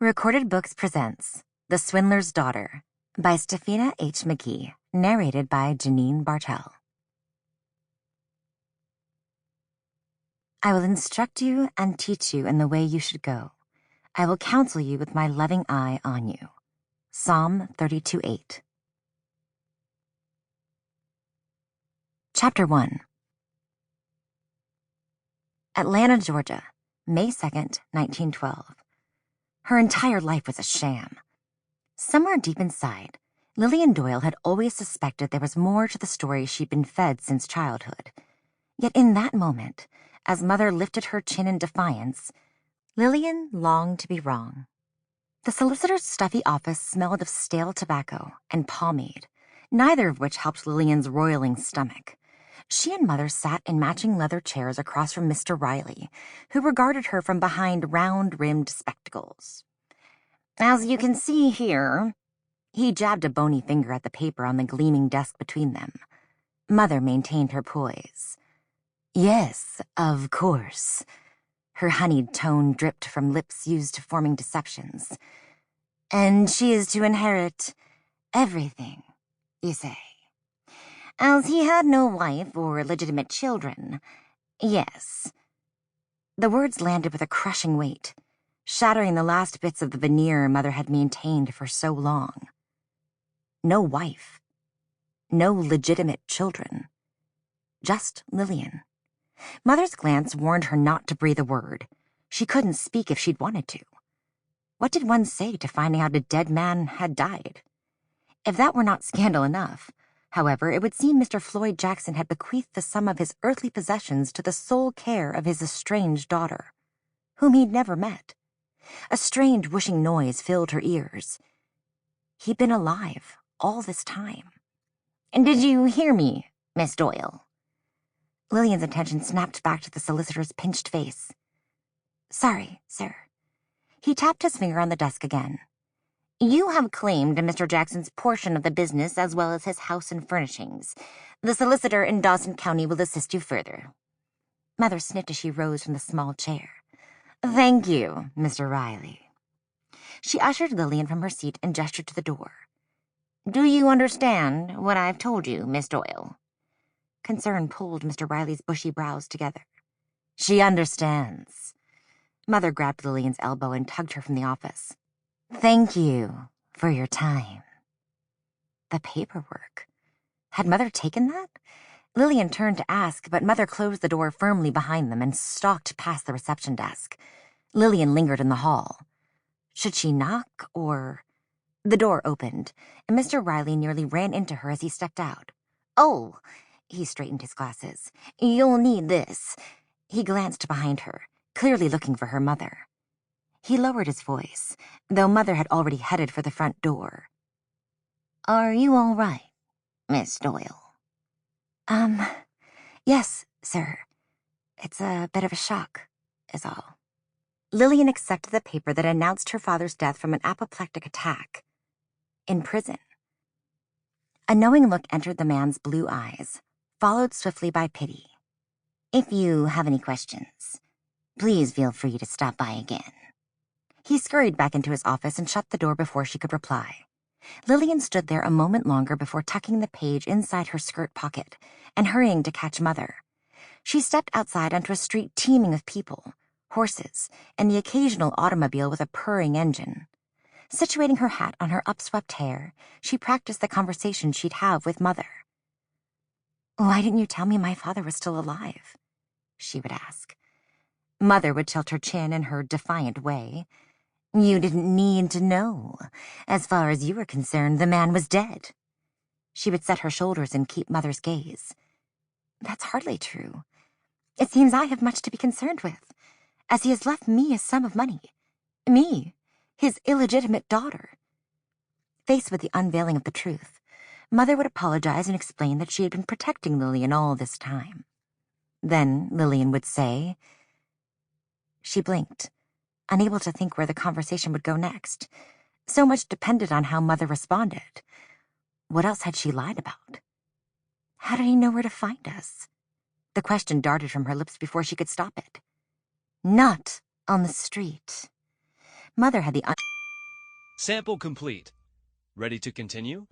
Recorded Books presents The Swindler's Daughter by Stephenia H. Mcgee, narrated by Jeanine Bartel. I will instruct you and teach you in the way you should go. I will counsel you with my loving eye on you. Psalm 32:8. Chapter 1. Atlanta, Georgia, May 2nd, 1912. Her entire life was a sham. Somewhere deep inside, Lillian Doyle had always suspected there was more to the story she'd been fed since childhood. Yet in that moment, as Mother lifted her chin in defiance, Lillian longed to be wrong. The solicitor's stuffy office smelled of stale tobacco and pomade, neither of which helped Lillian's roiling stomach. She and Mother sat in matching leather chairs across from Mr. Riley, who regarded her from behind round-rimmed spectacles. As you can see here, he jabbed a bony finger at the paper on the gleaming desk between them. Mother maintained her poise. Yes, of course. Her honeyed tone dripped from lips used to forming deceptions. And she is to inherit everything, you say. As he had no wife or legitimate children, yes. The words landed with a crushing weight, shattering the last bits of the veneer Mother had maintained for so long. No wife. No legitimate children. Just Lillian. Mother's glance warned her not to breathe a word. She couldn't speak if she'd wanted to. What did one say to finding out a dead man had died? If that were not scandal enough, however, it would seem Mr. Floyd Jackson had bequeathed the sum of his earthly possessions to the sole care of his estranged daughter, whom he'd never met. A strange whooshing noise filled her ears. He'd been alive all this time. And did you hear me, Miss Doyle? Lillian's attention snapped back to the solicitor's pinched face. Sorry, sir. He tapped his finger on the desk again. You have claimed Mr. Jackson's portion of the business as well as his house and furnishings. The solicitor in Dawson County will assist you further. Mother sniffed as she rose from the small chair. Thank you, Mr. Riley. She ushered Lillian from her seat and gestured to the door. Do you understand what I've told you, Miss Doyle? Concern pulled Mr. Riley's bushy brows together. She understands. Mother grabbed Lillian's elbow and tugged her from the office. Thank you for your time. The paperwork. Had Mother taken that? Lillian turned to ask, but Mother closed the door firmly behind them and stalked past the reception desk. Lillian lingered in the hall. Should she knock, or... The door opened, and Mr. Riley nearly ran into her as he stepped out. Oh, he straightened his glasses. You'll need this. He glanced behind her, clearly looking for her mother. He lowered his voice, though Mother had already headed for the front door. Are you all right, Miss Doyle? Yes, sir. It's a bit of a shock, is all. Lillian accepted the paper that announced her father's death from an apoplectic attack. In prison. A knowing look entered the man's blue eyes, followed swiftly by pity. If you have any questions, please feel free to stop by again. He scurried back into his office and shut the door before she could reply. Lillian stood there a moment longer before tucking the page inside her skirt pocket and hurrying to catch Mother. She stepped outside onto a street teeming with people, horses, and the occasional automobile with a purring engine. Situating her hat on her upswept hair, she practiced the conversation she'd have with Mother. Why didn't you tell me my father was still alive? She would ask. Mother would tilt her chin in her defiant way. You didn't need to know. As far as you were concerned, the man was dead. She would set her shoulders and keep Mother's gaze. That's hardly true. It seems I have much to be concerned with, as he has left me a sum of money. Me, his illegitimate daughter. Faced with the unveiling of the truth, Mother would apologize and explain that she had been protecting Lillian all this time. Then Lillian would say... She blinked, unable to think where the conversation would go next. So much depended on how Mother responded. What else had she lied about? How did he know where to find us? The question darted from her lips before she could stop it. Not on the street. Mother had the Sample complete. Ready to continue?